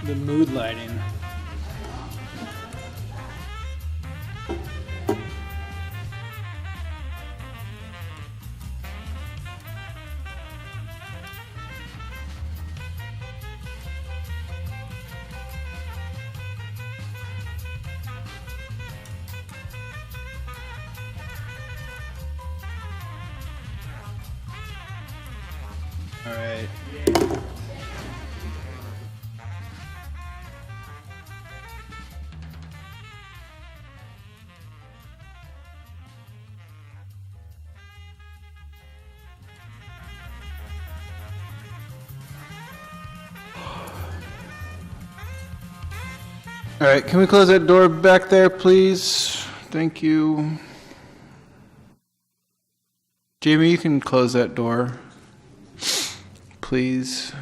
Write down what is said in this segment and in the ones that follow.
the mood lighting. All right. All right, can we close that door back there, please? Thank you. Jamie, you can close that door, please.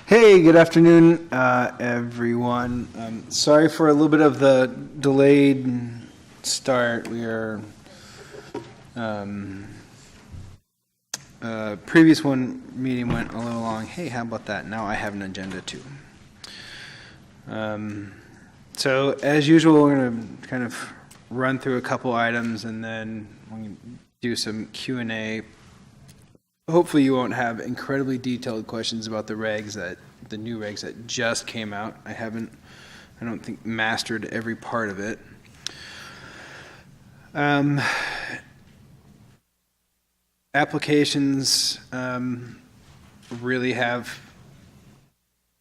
Hey, good afternoon, everyone. Sorry for a little bit of the delayed start. We are previous meeting went a little long. Hey, how about that? Now I have an agenda too. So as usual, we're going to kind of run through a couple items and then we can do some Q&A. Hopefully you won't have incredibly detailed questions about the new regs that just came out. I don't think mastered every part of it. Applications really have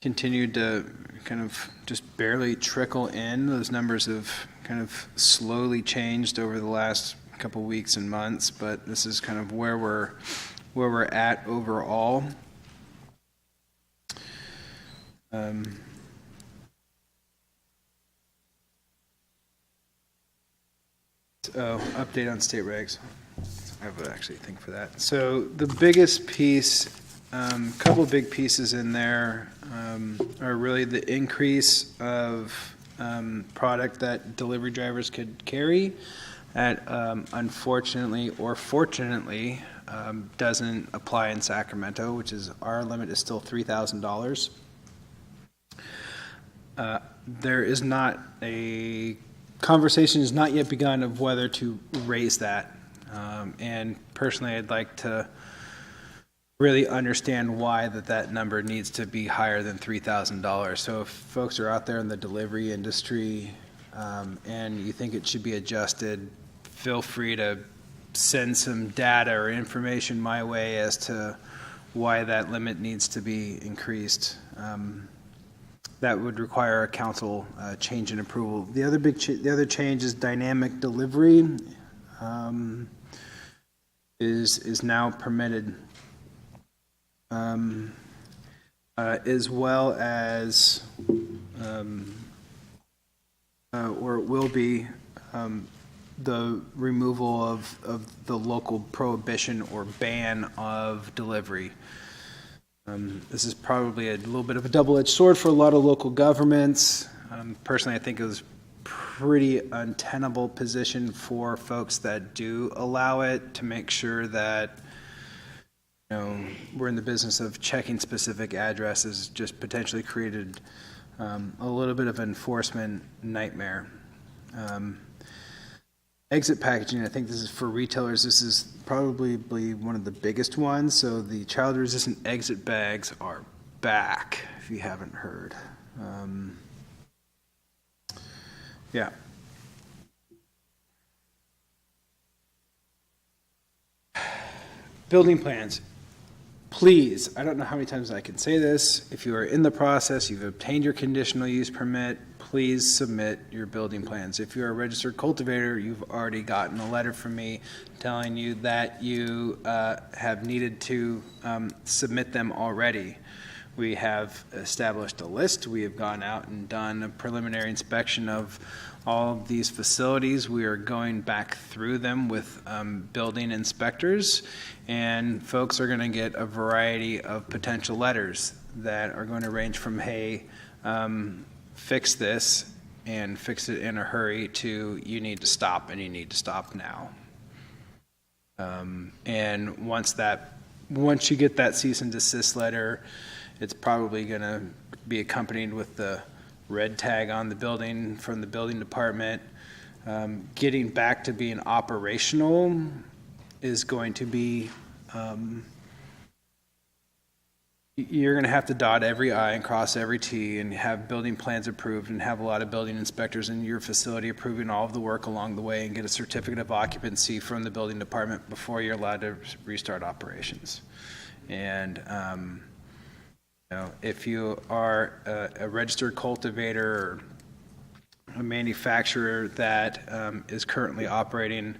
continued to kind of just barely trickle in. Those numbers have kind of slowly changed over the last couple weeks and months, but this is kind of where we're at overall. Update on state regs. I would actually think for that. So the biggest piece, couple big pieces in there are really the increase of product that delivery drivers could carry at unfortunately or fortunately doesn't apply in Sacramento, which is our limit is still $3,000. There is not a conversation has not yet begun of whether to raise that. And personally, I'd like to really understand why that number needs to be higher than $3,000. So if folks are out there in the delivery industry and you think it should be adjusted, feel free to send some data or information my way as to why that limit needs to be increased. That would require a council change in approval. The other change is dynamic delivery is now permitted, as well as or it will be the removal of the local prohibition or ban of delivery. This is probably a little bit of a double-edged sword for a lot of local governments. Personally, I think it was pretty untenable position for folks that do allow it to make sure that we're in the business of checking specific addresses, just potentially created a little bit of enforcement nightmare. Exit packaging, I think this is for retailers. This is probably one of the biggest ones. So the child-resistant exit bags are back, if you haven't heard. Yeah. Building plans. Please, I don't know how many times I can say this. If you are in the process, you've obtained your conditional use permit, please submit your building plans. If you're a registered cultivator, you've already gotten a letter from me telling you that you have needed to submit them already. We have established a list. We have gone out and done a preliminary inspection of all of these facilities. We are going back through them with building inspectors, and folks are going to get a variety of potential letters that are going to range from, hey, fix this, and fix it in a hurry to you need to stop and you need to stop now. And once you get that cease and desist letter, it's probably going to be accompanied with the red tag on the building from the building department. Getting back to being operational is going to be, you're going to have to dot every I and cross every T and have building plans approved and have a lot of building inspectors in your facility approving all of the work along the way and get a certificate of occupancy from the building department before you're allowed to restart operations. And if you are a registered cultivator or a manufacturer that is currently operating,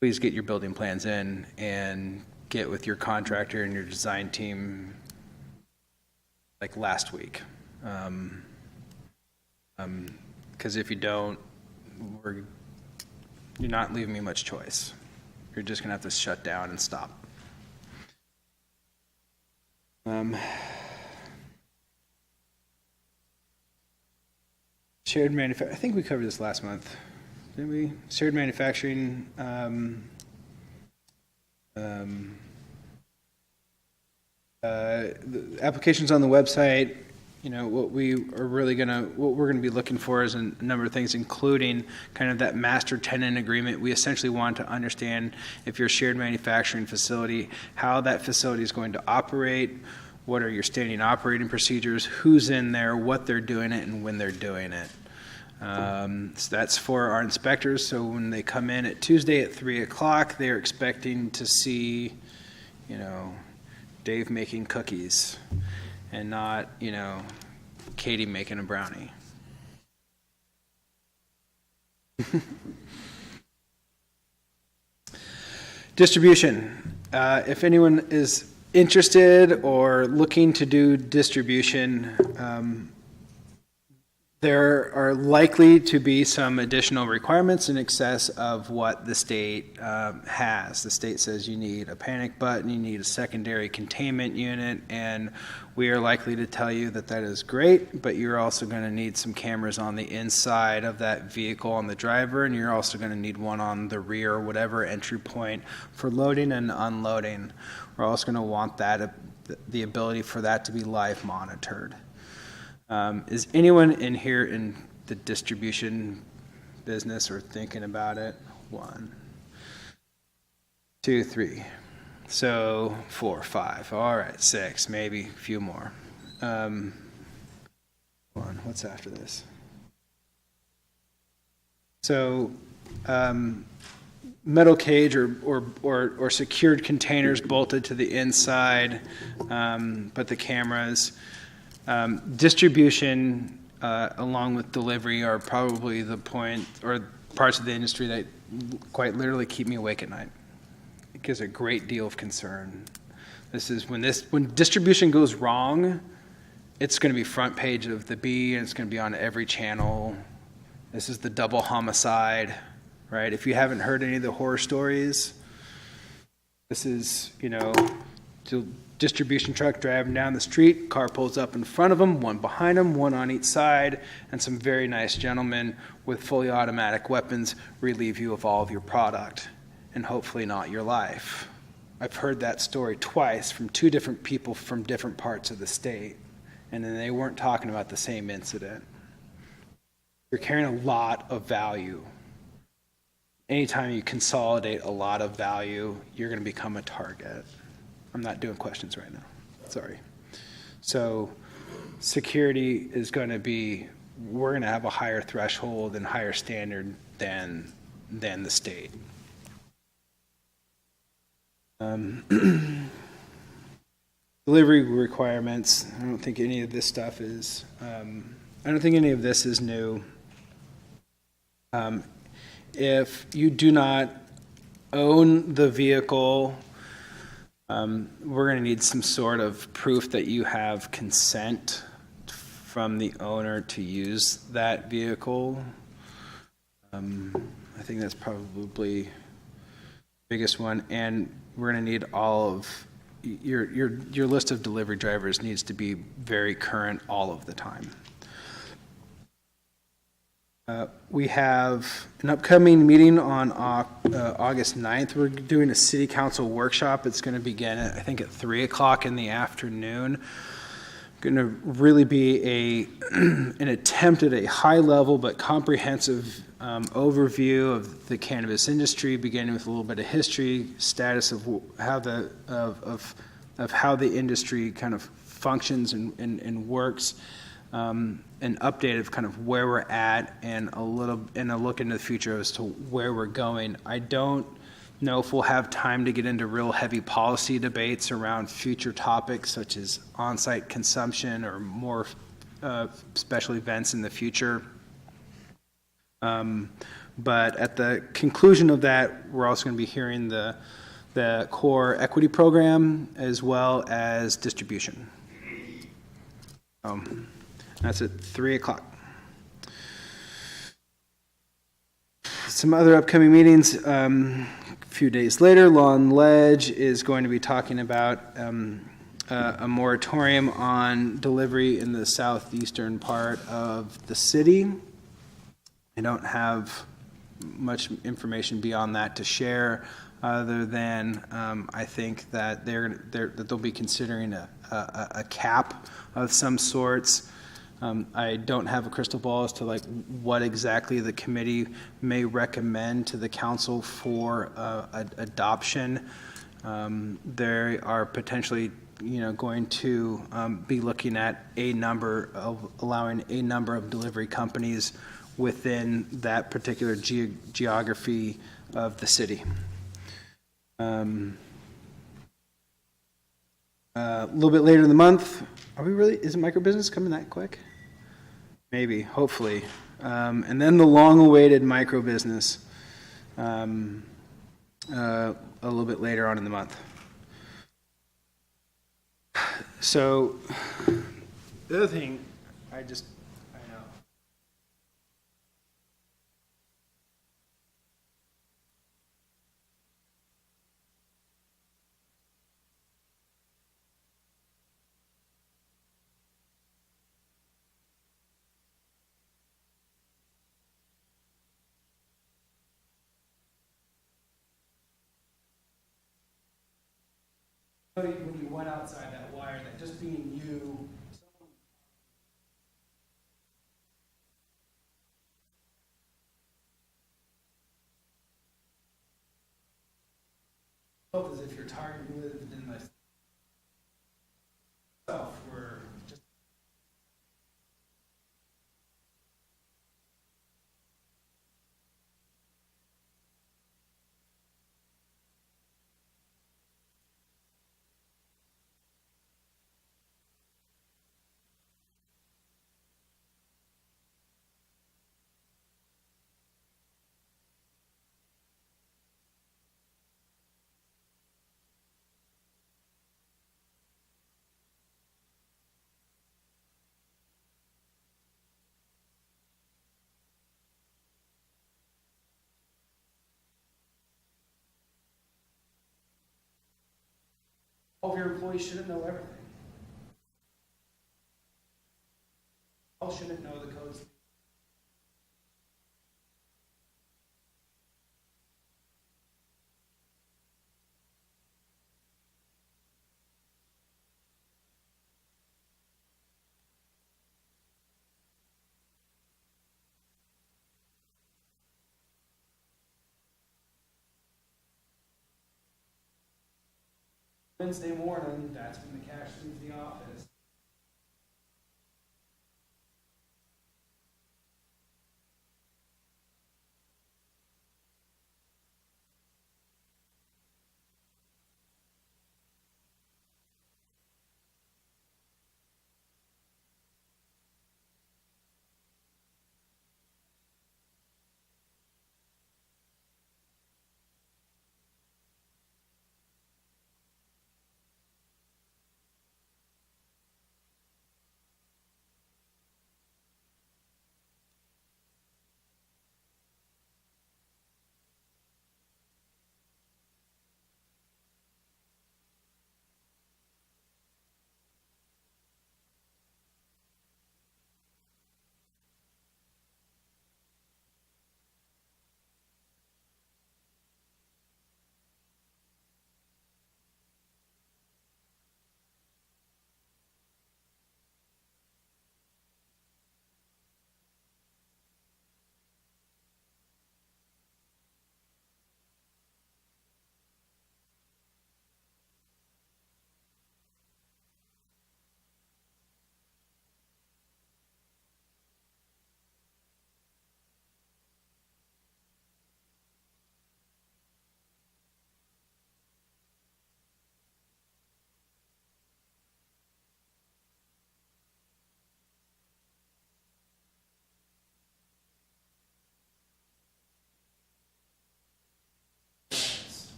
please get your building plans in and get with your contractor and your design team like last week. Because if you don't, you're not leaving me much choice. You're just going to have to shut down and stop. Shared manufacturing, I think we covered this last month. Didn't we? Shared manufacturing. The applications on the website, what we're going to be looking for is a number of things, including kind of that master tenant agreement. We essentially want to understand, if you're a shared manufacturing facility, how that facility is going to operate, what are your standing operating procedures, who's in there, what they're doing it, and when they're doing it. So that's for our inspectors. So when they come in at Tuesday at 3 o'clock, they're expecting to see, Dave making cookies and not, Katie making a brownie. Distribution. If anyone is interested or looking to do distribution, there are likely to be some additional requirements in excess of what the state has. The state says you need a panic button, you need a secondary containment unit, and we are likely to tell you that is great, but you're also going to need some cameras on the inside of that vehicle on the driver, and you're also going to need one on the rear or whatever entry point for loading and unloading. We're also going to want the ability for that to be live monitored. Is anyone in here in the distribution business or thinking about it? 1, 2, 3. So 4, 5. All right, 6, maybe a few more. What's after this? So metal cage or secured containers bolted to the inside, but the cameras. Distribution along with delivery are probably the point or parts of the industry that quite literally keep me awake at night. It gives a great deal of concern. This is when distribution goes wrong, it's going to be front page of the Bee and it's going to be on every channel. This is the double homicide, right? If you haven't heard any of the horror stories, this is, distribution truck driving down the street, car pulls up in front of them, one behind them, one on each side, and some very nice gentlemen with fully automatic weapons relieve you of all of your product and hopefully not your life. I've heard that story twice from 2 different people from different parts of the state, and then they weren't talking about the same incident. You're carrying a lot of value. Anytime you consolidate a lot of value, you're going to become a target. I'm not doing questions right now. Sorry. So security is going to be, we're going to have a higher threshold and higher standard than the state. Delivery requirements. I don't think any of this stuff is, I don't think any of this is new. If you do not own the vehicle, we're going to need some sort of proof that you have consent from the owner to use that vehicle. I think that's probably the biggest one. And we're going to need all of your list of delivery drivers needs to be very current all of the time. We have an upcoming meeting on August 9th. We're doing a city council workshop. It's going to begin, I think, at 3 o'clock in the afternoon. Going to really be an attempt at a high level but comprehensive overview of the cannabis industry, beginning with a little bit of history, status of how the industry kind of functions and works, an update of kind of where we're at, and a look into the future as to where we're going. I don't know if we'll have time to get into real heavy policy debates around future topics such as on-site consumption or more special events in the future. But at the conclusion of that, we're also going to be hearing the core equity program as well as distribution. That's at 3 o'clock. Some other upcoming meetings. A few days later, Lawn Ledge is going to be talking about a moratorium on delivery in the southeastern part of the city. I don't have much information beyond that to share, other than I think that they'll be considering a cap of some sorts. I don't have a crystal ball as to what exactly the committee may recommend to the council for adoption. They are potentially, going to be looking at allowing a number of delivery companies within that particular geography of the city. A little bit later in the month, is microbusiness coming that quick? Maybe, hopefully. And then the long-awaited microbusiness a little bit later on in the month. So the other thing, I know. When you went outside that wire, that just being you, felt as if your target lived in myself were just. All of your employees shouldn't know everything. All shouldn't know the codes. Wednesday morning, that's when the cash leaves the office.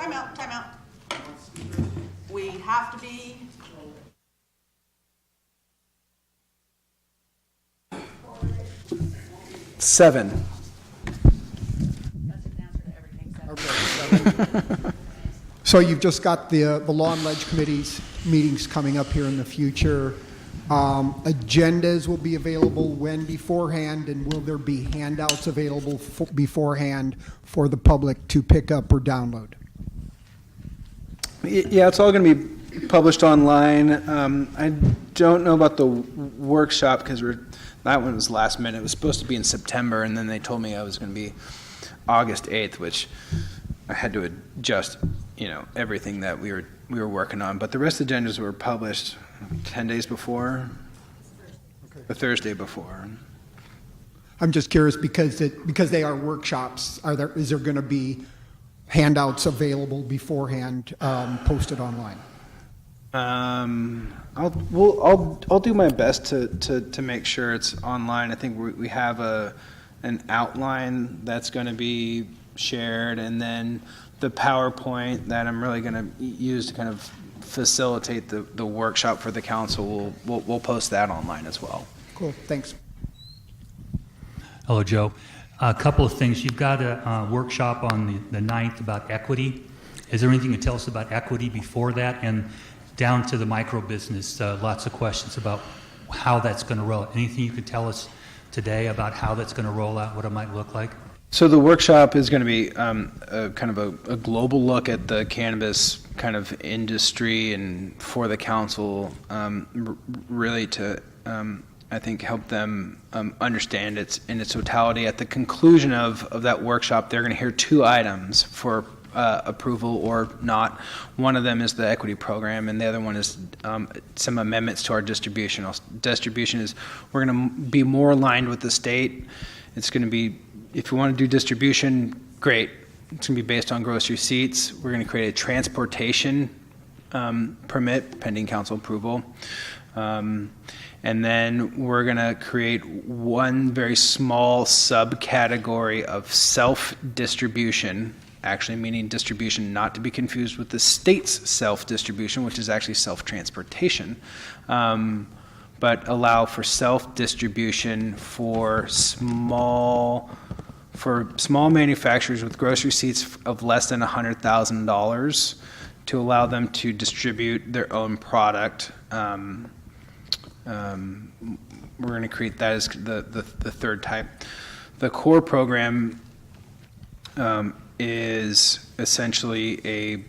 Time out. We have to be. Seven. That's an answer to everything. Okay. So you've just got the Law and Ledge Committee's meetings coming up here in the future. Agendas will be available when beforehand, and will there be handouts available beforehand for the public to pick up or download? Yeah, it's all going to be published online. I don't know about the workshop because that one was last minute. It was supposed to be in September, and then they told me I was going to be August 8th, which I had to adjust, everything that we were working on. But the rest of the agendas were published 10 days before, the Thursday before. I'm just curious because they are workshops. Is there going to be handouts available beforehand, posted online? I'll do my best to make sure it's online. I think we have an outline that's going to be shared, and then the PowerPoint that I'm really going to use to kind of facilitate the workshop for the council. We'll post that online as well. Cool. Thanks. Hello, Joe. A couple of things. You've got a workshop on the 9th about equity. Is there anything you can tell us about equity before that? And down to the micro business, lots of questions about how that's going to roll. Anything you could tell us today about how that's going to roll out, what it might look like? So the workshop is going to be kind of a global look at the cannabis kind of industry and for the council, really to, I think, help them understand it in its totality. At the conclusion of that workshop, they're going to hear two items for approval or not. One of them is the equity program, and the other one is some amendments to our distribution. Distribution is we're going to be more aligned with the state. It's going to be, if you want to do distribution, great. It's going to be based on gross receipts. We're going to create a transportation permit pending council approval. And then we're going to create one very small subcategory of self-distribution, actually meaning distribution not to be confused with the state's self-distribution, which is actually self-transportation, but allow for self-distribution for small manufacturers with gross receipts of less than $100,000 to allow them to distribute their own product. We're going to create that as the third type. The core program is essentially a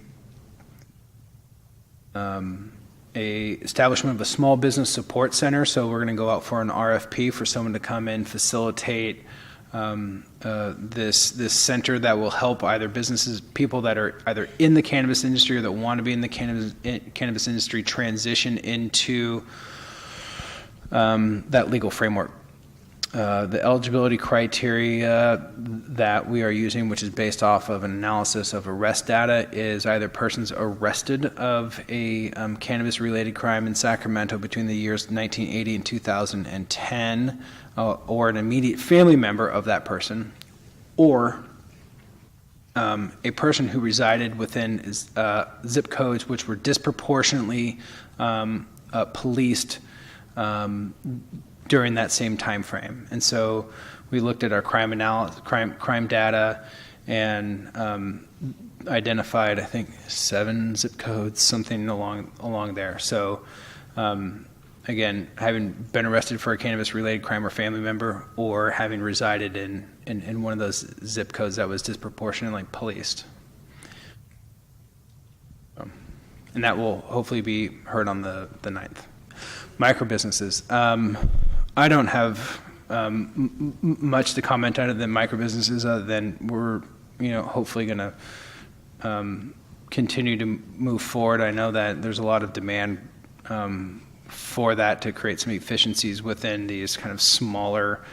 establishment of a small business support center. So we're going to go out for an RFP for someone to come in, facilitate this center that will help either businesses, people that are either in the cannabis industry or that want to be in the cannabis industry, transition into that legal framework. The eligibility criteria that we are using, which is based off of an analysis of arrest data, is either persons arrested of a cannabis-related crime in Sacramento between the years 1980 and 2010, or an immediate family member of that person, or a person who resided within zip codes which were disproportionately policed during that same time frame. And so we looked at our crime data and identified, I think, 7 zip codes, something along there. So again, having been arrested for a cannabis-related crime or family member, or having resided in one of those zip codes that was disproportionately policed. And that will hopefully be heard on the 9th. Micro businesses. I don't have much to comment on it than micro businesses, other than we're hopefully going to continue to move forward. I know that there's a lot of demand for that to create some efficiencies within these kind of smaller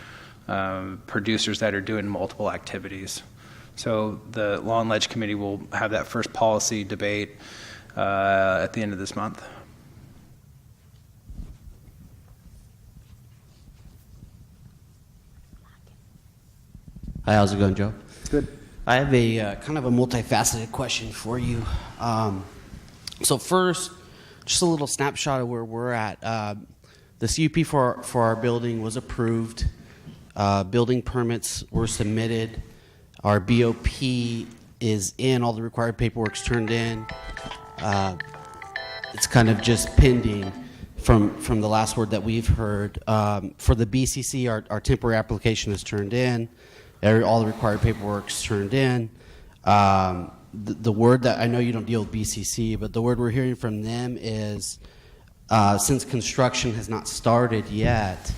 producers that are doing multiple activities. So the Law and Ledge Committee will have that first policy debate at the end of this month. Hi, how's it going, Joe? Good. I have a kind of a multifaceted question for you. So first, just a little snapshot of where we're at. The CUP for our building was approved. Building permits were submitted. Our BOP is in. All the required paperwork's turned in. It's kind of just pending from the last word that we've heard. For the BCC, our temporary application is turned in. All the required paperwork's turned in. The word that, I know you don't deal with BCC, but the word we're hearing from them is since construction has not started yet,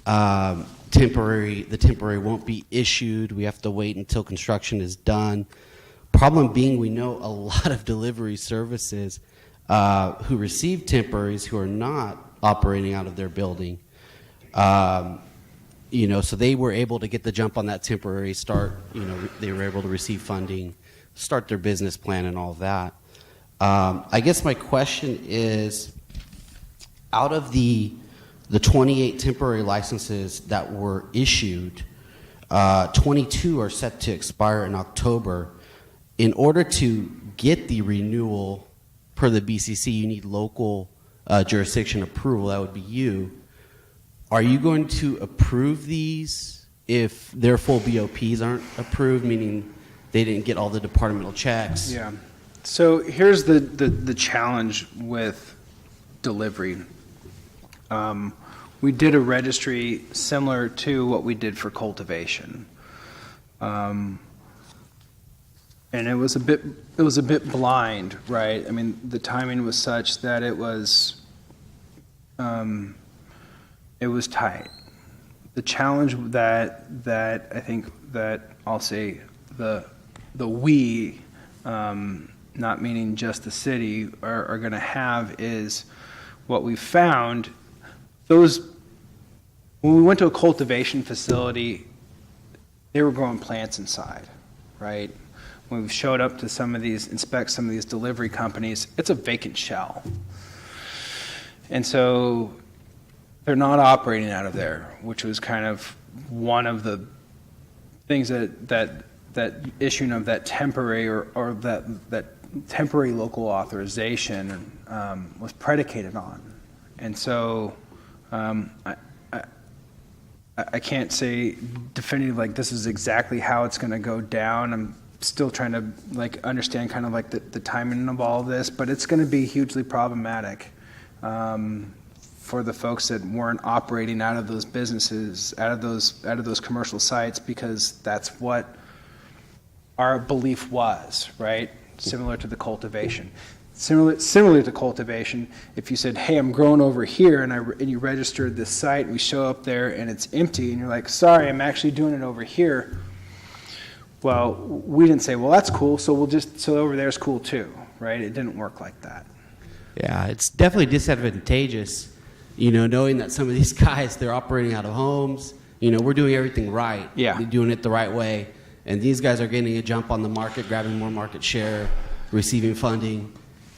the temporary won't be issued. We have to wait until construction is done. Problem being, we know a lot of delivery services who receive temporaries who are not operating out of their building. So they were able to get the jump on that temporary start. They were able to receive funding, start their business plan and all of that. I guess my question is, out of the 28 temporary licenses that were issued, 22 are set to expire in October. In order to get the renewal per the BCC, you need local jurisdiction approval. That would be you. Are you going to approve these if their full BOPs aren't approved, meaning they didn't get all the departmental checks? Yeah. So here's the challenge with delivery. We did a registry similar to what we did for cultivation. And it was a bit blind, right? I mean, the timing was such that it was tight. The challenge that I think that I'll say the we, not meaning just the city, are going to have is what we found. When we went to a cultivation facility, they were growing plants inside, right? When we showed up to inspect some of these delivery companies, it's a vacant shell. And so they're not operating out of there, which was kind of one of the things that issuing of that temporary or that temporary local authorization was predicated on. And so I can't say definitively like this is exactly how it's going to go down. I'm still trying to understand kind of the timing of all of this, but it's going to be hugely problematic for the folks that weren't operating out of those businesses, out of those commercial sites, because that's what our belief was, right? Similar to the cultivation. Similarly to cultivation, if you said, hey, I'm growing over here, and you registered this site, and we show up there and it's empty, and you're like, sorry, I'm actually doing it over here. Well, we didn't say, well, that's cool, so over there's cool too, right? It didn't work like that. Yeah, it's definitely disadvantageous, knowing that some of these guys, they're operating out of homes. We're doing everything right. Yeah. We're doing it the right way. And these guys are getting a jump on the market, grabbing more market share, receiving funding.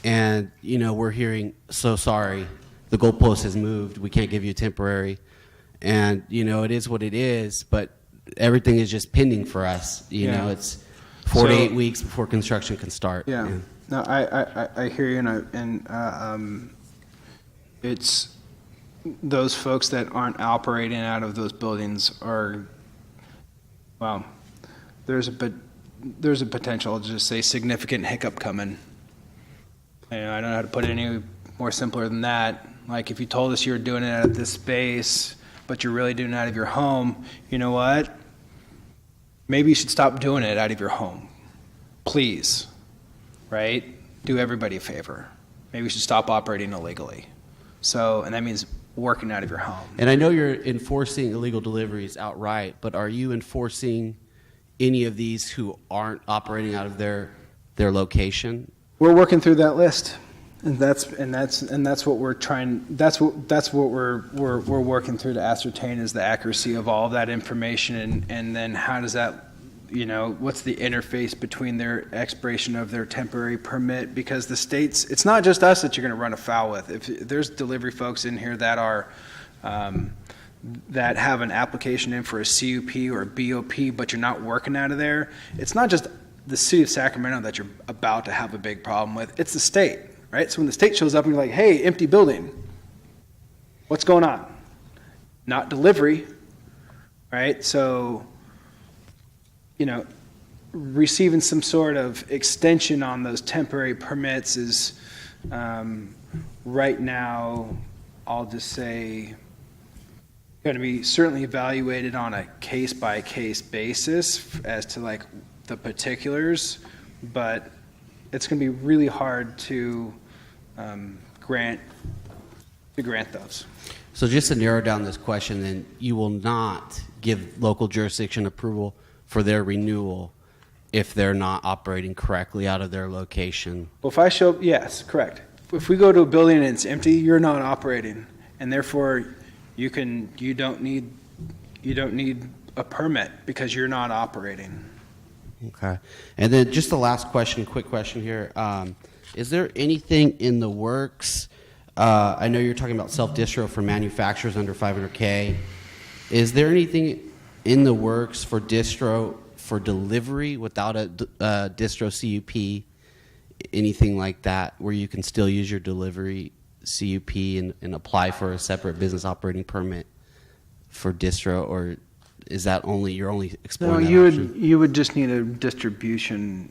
And, we're hearing, so sorry, the goalpost has moved. We can't give you a temporary. And, it is what it is, but everything is just pending for us. It's 4 to 8 weeks before construction can start. Yeah. No, I hear you, and it's those folks that aren't operating out of those buildings are, well, there's a potential, I'll just say, significant hiccup coming. I don't know how to put it any more simpler than that. Like if you told us you were doing it out of this space, but you're really doing it out of your home, you know what? Maybe you should stop doing it out of your home. Please, right? Do everybody a favor. Maybe you should stop operating illegally. And that means working out of your home. And I know you're enforcing illegal deliveries outright, but are you enforcing any of these who aren't operating out of their location? We're working through that list, and that's what we're trying. That's what we're working through to ascertain is the accuracy of all of that information, and then how does that, what's the interface between their expiration of their temporary permit? Because the states, it's not just us that you're going to run afoul with. If there's delivery folks in here that are that have an application in for a CUP or a BOP, but you're not working out of there, it's not just the city of Sacramento that you're about to have a big problem with, it's the state, right? So when the state shows up and you're like, hey, empty building, what's going on? Not delivery, right? So, receiving some sort of extension on those temporary permits is, right now, I'll just say, going to be certainly evaluated on a case-by-case basis as to like the particulars, but it's going to be really hard to grant those. So just to narrow down this question, then you will not give local jurisdiction approval for their renewal if they're not operating correctly out of their location. Well, if I show, yes, correct. If we go to a building and it's empty, you're not operating, and therefore you don't need a permit because you're not operating. Okay. And then just the last question, quick question here. Is there anything in the works? I know you're talking about self-distro for manufacturers under 500K. Is there anything in the works for distro for delivery without a distro CUP? Anything like that where you can still use your delivery CUP and apply for a separate business operating permit for distro, or is that you're only exploring that option? You would just need a distribution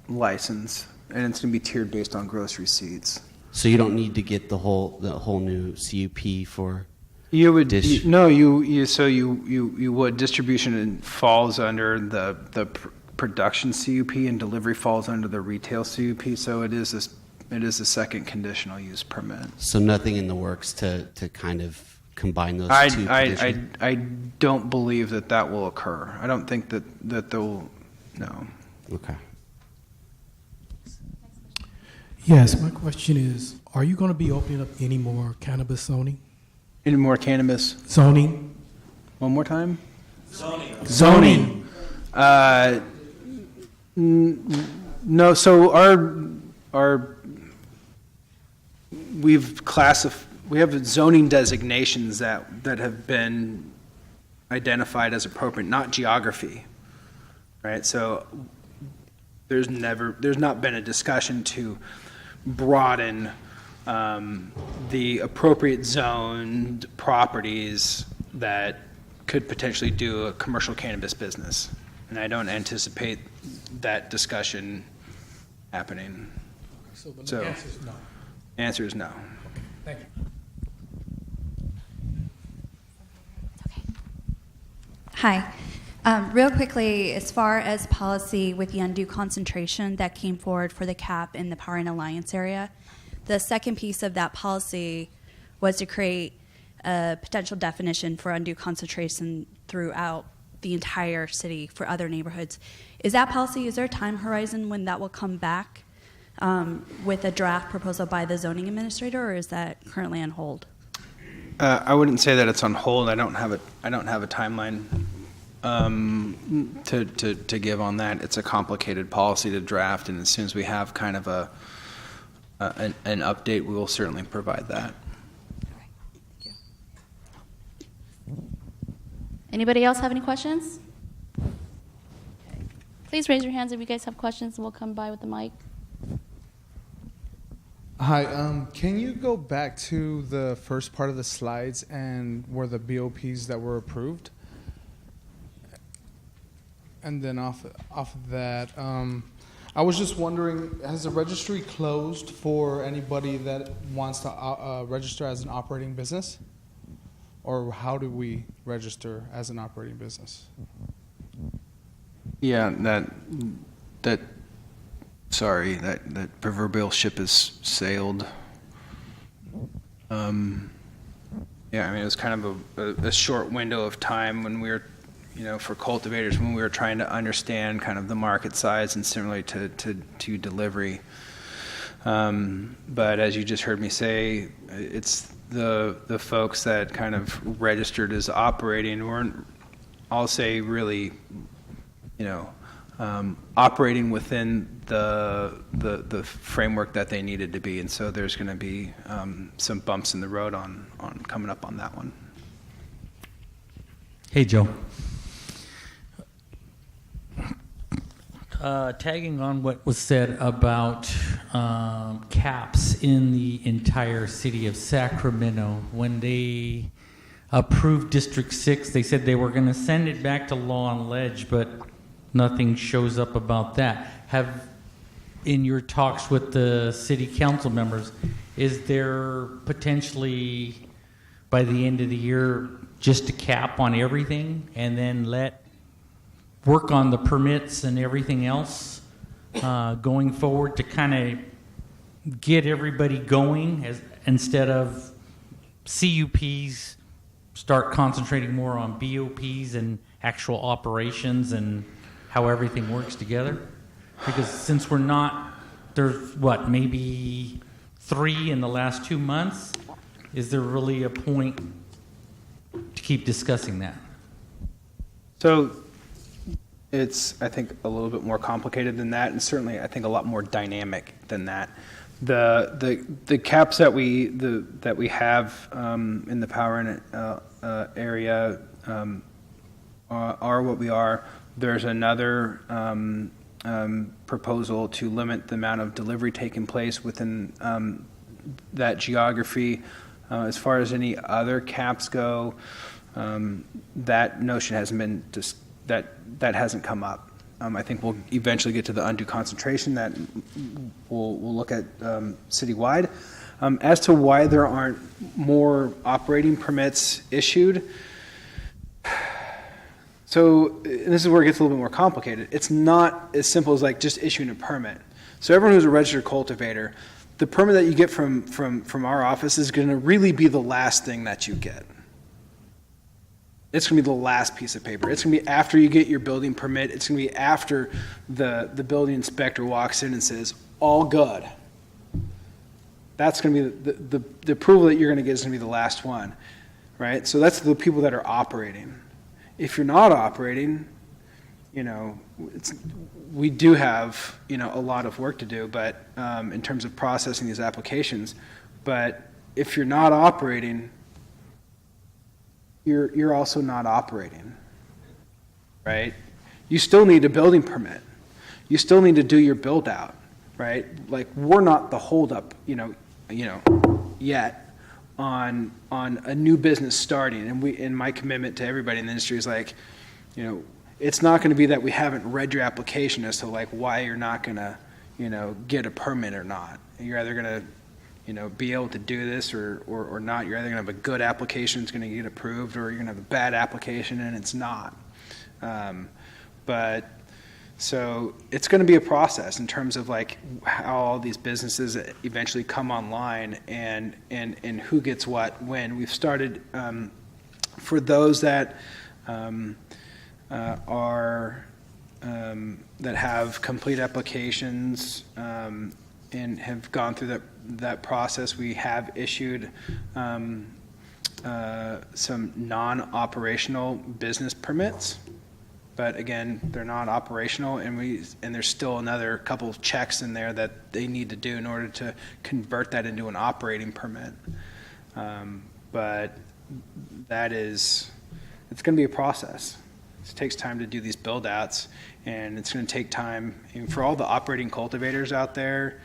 license, and it's going to be tiered based on gross receipts. So you don't need to get the whole new CUP for. You would you would distribution falls under the production CUP and delivery falls under the retail CUP. So it is a second conditional use permit. So nothing in the works to kind of combine those two conditions? I don't believe that will occur. I don't think that they'll, no. Okay. Yes, my question is, are you going to be opening up any more cannabis zoning? Any more cannabis? Zoning? One more time? Zoning. No, so we have zoning designations that have been identified as appropriate, not geography, right? So there's not been a discussion to broaden the appropriate zoned properties that could potentially do a commercial cannabis business. And I don't anticipate that discussion happening. So the So- answer is no. Answer is no. Thank you. Hi. Real quickly, as far as policy with the undue concentration that came forward for the cap in the Power and Alliance area, the second piece of that policy was to create a potential definition for undue concentration throughout the entire city for other neighborhoods. Is there a time horizon when that will come back with a draft proposal by the zoning administrator, or is that currently on hold? I wouldn't say that it's on hold. I don't have a timeline to give on that. It's a complicated policy to draft, and as soon as we have kind of an update, we will certainly provide that. Thank you. Anybody else have any questions? Please raise your hands if you guys have questions, and we'll come by with the mic. Hi, can you go back to the first part of the slides and where the BOPs that were approved? And then off of that, I was just wondering, has the registry closed for anybody that wants to register as an operating business? Or how do we register as an operating business? Yeah, that proverbial ship has sailed. Yeah, I mean, it was kind of a short window of time when we were, for cultivators, when we were trying to understand kind of the market size and similarly to delivery. But as you just heard me say, it's the folks that kind of registered as operating weren't, I'll say, really, operating within the framework that they needed to be, and so there's going to be some bumps in the road on coming up on that one. Hey, Joe. Tagging on what was said about caps in the entire city of Sacramento, when they approved District 6, they said they were going to send it back to Law and Ledge, but nothing shows up about that. Have, in your talks with the city council members, is there potentially, by the end of the year, just a cap on everything and then work on the permits and everything else going forward to kind of get everybody going instead of CUPs start concentrating more on BOPs and actual operations and how everything works together? Because since there's maybe 3 in the last 2 months, is there really a point to keep discussing that? So it's, I think, a little bit more complicated than that, and certainly, I think, a lot more dynamic than that. The caps that we have in the power area are what we are. There's another proposal to limit the amount of delivery taking place within that geography. As far as any other caps go, that notion hasn't been that hasn't come up. I think we'll eventually get to the undue concentration that we'll look at citywide. As to why there aren't more operating permits issued, so and this is where it gets a little bit more complicated. It's not as simple as like just issuing a permit. So everyone who's a registered cultivator, the permit that you get from our office is going to really be the last thing that you get. It's going to be the last piece of paper. It's going to be after you get your building permit. It's going to be after the building inspector walks in and says, all good. That's going to be the approval that you're going to get is going to be the last one, right? So that's the people that are operating. If you're not operating, we do have, a lot of work to do, but in terms of processing these applications. But if you're not operating, you're also not operating, right? You still need a building permit. You still need to do your build out, right? Like we're not the holdup, yet on a new business starting. And my commitment to everybody in the industry is like, it's not going to be that we haven't read your application as to like why you're not going to, get a permit or not. You're either going to be able to do this or not. You're either going to have a good application, it's going to get approved, or you're going to have a bad application and it's not. But so it's going to be a process in terms of like how all these businesses eventually come online and who gets what when. We've started for those that that have complete applications and have gone through that process. We have issued some non-operational business permits, but again, they're not operational, and there's still another couple of checks in there that they need to do in order to convert that into an operating permit. But it's going to be a process. It takes time to do these build outs, and it's going to take time. And for all the operating cultivators out there,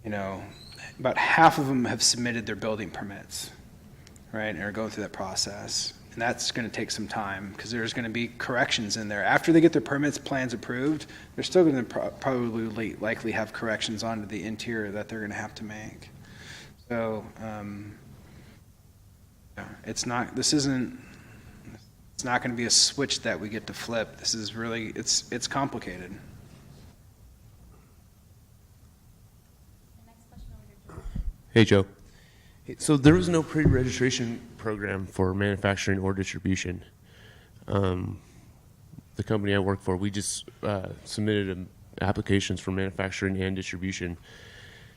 about half of them have submitted their building permits, right, and are going through that process. And that's going to take some time because there's going to be corrections in there. After they get their permits, plans approved, they're still going to probably likely have corrections onto the interior that they're going to have to make. So it's not going to be a switch that we get to flip. This is really, it's complicated. Hey, Joe. So there was no pre-registration program for manufacturing or distribution. The company I work for, we just submitted applications for manufacturing and distribution.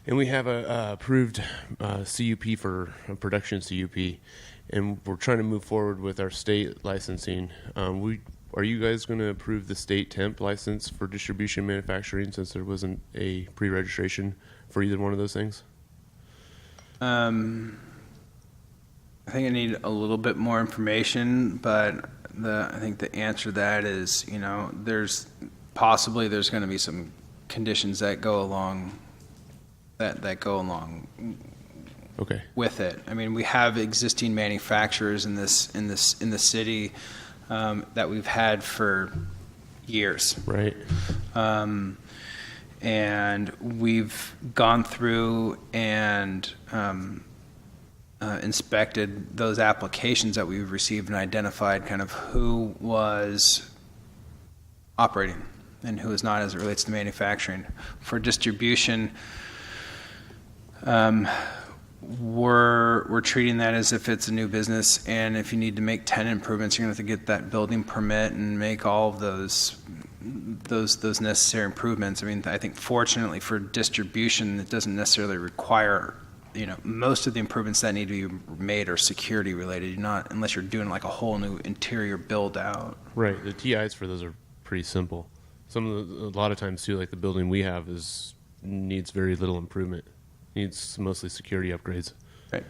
And we have a approved CUP for a production CUP. And we're trying to move forward with our state licensing. Are you guys going to approve the state temp license for distribution manufacturing since there wasn't a pre-registration for either one of those things? I think I need a little bit more information, but I think the answer to that is, there's going to be some conditions that go along Okay. with it. I mean, we have existing manufacturers in the city that we've had for years. Right. And we've gone through and inspected those applications that we've received and identified kind of who was operating and who is not as it relates to manufacturing. For distribution, we're treating that as if it's a new business, and if you need to make 10 improvements, you're going to have to get that building permit and make all of those necessary improvements. I mean, I think fortunately for distribution, it doesn't necessarily require, most of the improvements that need to be made are security related. You're not, unless you're doing like a whole new interior build out. Right. The TIs for those are pretty simple. A lot of times too, like the building we have needs very little improvement. Needs mostly security upgrades. Right.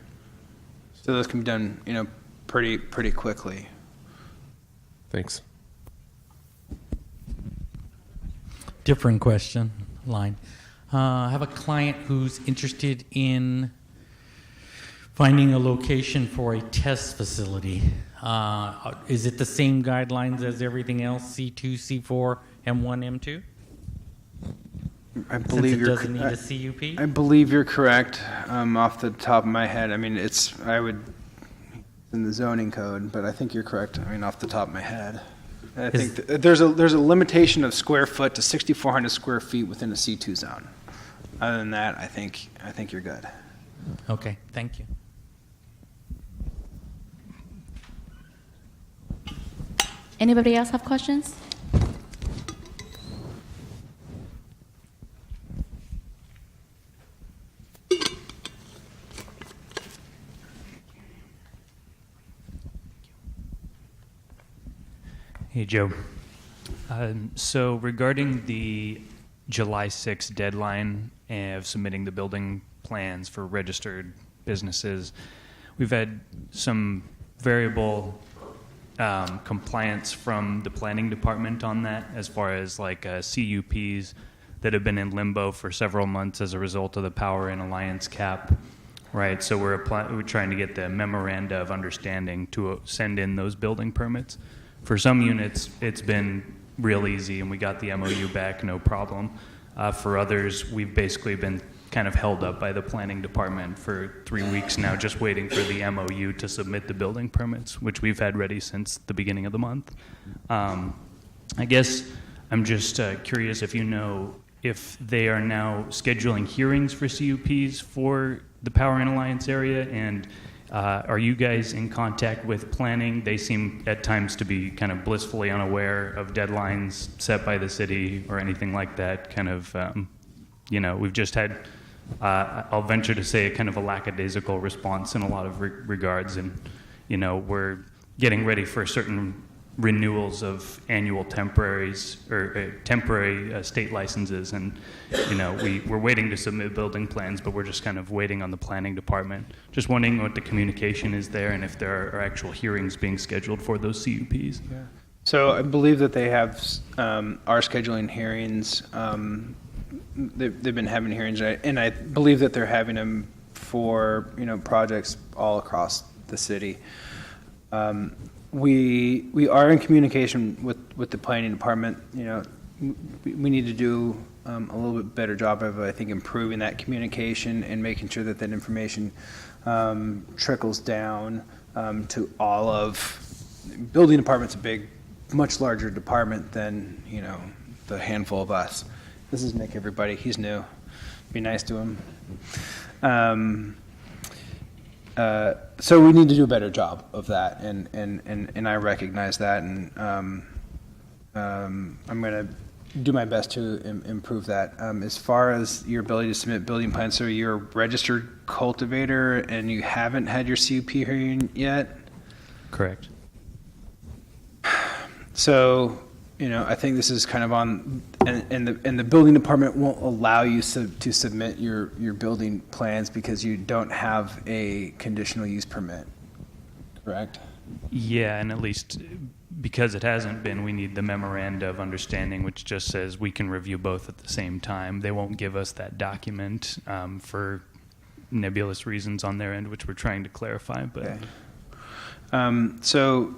So those can be done, pretty quickly. Thanks. Different question, line. I have a client who's interested in finding a location for a test facility. Is it the same guidelines as everything else, C2, C4, M1, M2? I believe Since it doesn't need a CUP? I believe you're correct. Off the top of my head, I mean, in the zoning code, but I think you're correct. I mean, off the top of my head, I think there's a limitation of square foot to 6,400 square feet within a C2 zone. Other than that, I think you're good. Okay, thank you. Anybody else have questions? Hey, Joe. So regarding the July 6th deadline of submitting the building plans for registered businesses, we've had some variable compliance from the planning department on that, as far as like CUPs that have been in limbo for several months as a result of the Power and Alliance cap. Right, so we're trying to get the memoranda of understanding to send in those building permits. For some units, it's been real easy, and we got the MOU back, no problem. For others, we've basically been kind of held up by the planning department for 3 weeks now, just waiting for the MOU to submit the building permits, which we've had ready since the beginning of the month. I guess I'm just curious if you know if they are now scheduling hearings for CUPs for the Power and Alliance area, and are you guys in contact with planning? They seem at times to be kind of blissfully unaware of deadlines set by the city or anything like that. Kind of, we've just had, I'll venture to say, a kind of a lackadaisical response in a lot of regards. And, we're getting ready for certain renewals of annual temporaries or temporary state licenses, and we're waiting to submit building plans, but we're just kind of waiting on the planning department. Just wondering what the communication is there, and if there are actual hearings being scheduled for those CUPs. Yeah. So I believe that they are scheduling hearings. They've been having hearings, and I believe that they're having them for projects all across the city. We are in communication with the planning department. We need to do a little bit better job of, I think, improving that communication and making sure that information trickles down to all of. Building department's a much larger department than the handful of us. This is Nick, everybody. He's new. Be nice to him. So we need to do a better job of that, and I recognize that, and I'm going to do my best to improve that. As far as your ability to submit building plans, so you're a registered cultivator and you haven't had your CUP hearing yet? Correct. So, I think this is kind of on, and the building department won't allow you to submit your building plans because you don't have a conditional use permit correct? Yeah, and at least because it hasn't been, we need the memoranda of understanding, which just says we can review both at the same time. They won't give us that document for nebulous reasons on their end, which we're trying to clarify. But So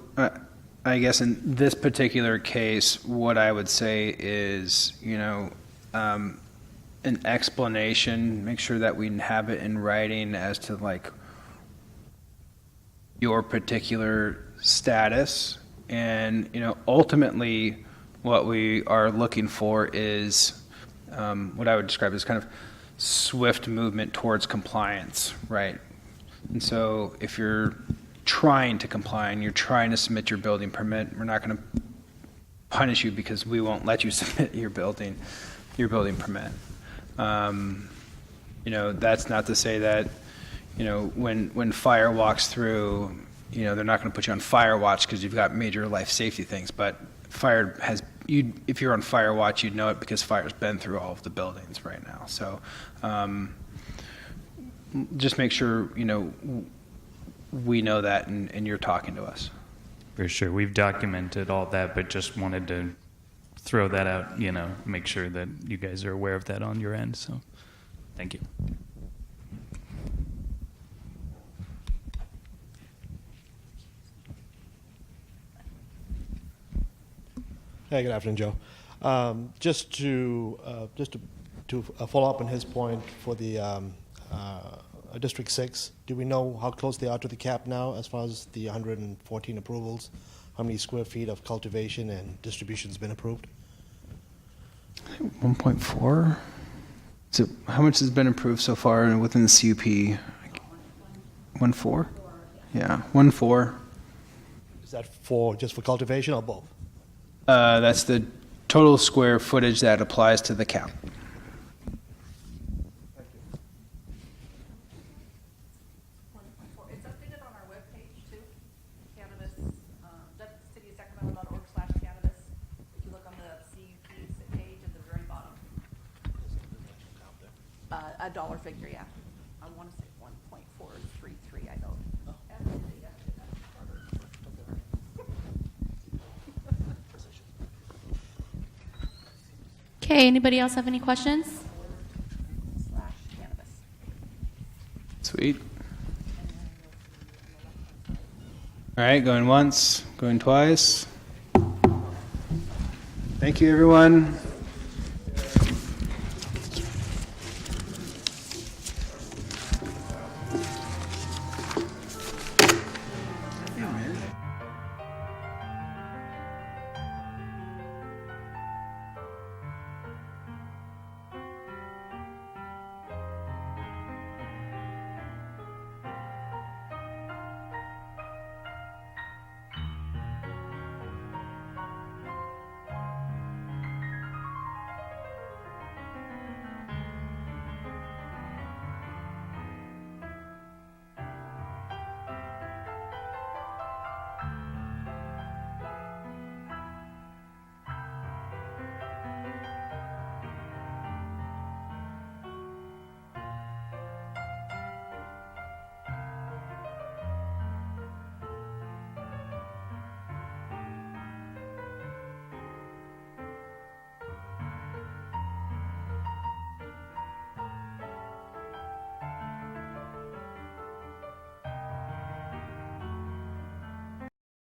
I guess in this particular case, what I would say is, an explanation, make sure that we have it in writing as to like your particular status. And, ultimately what we are looking for is what I would describe as kind of swift movement towards compliance, right? And so if you're trying to comply and you're trying to submit your building permit, we're not going to punish you because we won't let you submit your building permit. That's not to say that, when fire walks through, they're not going to put you on fire watch because you've got major life safety things. But if you're on fire watch, you'd know it because fire's been through all of the buildings right now. So just make sure, we know that and you're talking to us. for sure, we've documented all that, but just wanted to throw that out, make sure that you guys are aware of that on your end. So thank you. Hey, good afternoon, Joe. Just to follow up on his point for the District 6, do we know how close they are to the cap now as far as the 114 approvals? How many square feet of cultivation and distribution has been approved? 1.4. So how much has been approved so far within the CUP? 1.4? Yeah, 1.4. Is that just for cultivation or both? That's the total square footage that applies to the cap. It's updated on our webpage too. Cannabis, citysacramento.org/cannabis. If you look on the CUP page at the very bottom. A dollar figure, yeah. I want to say 1.433. I don't. Okay, anybody else have any questions? /cannabis. Sweet. All right, going once, going twice. Thank you, everyone.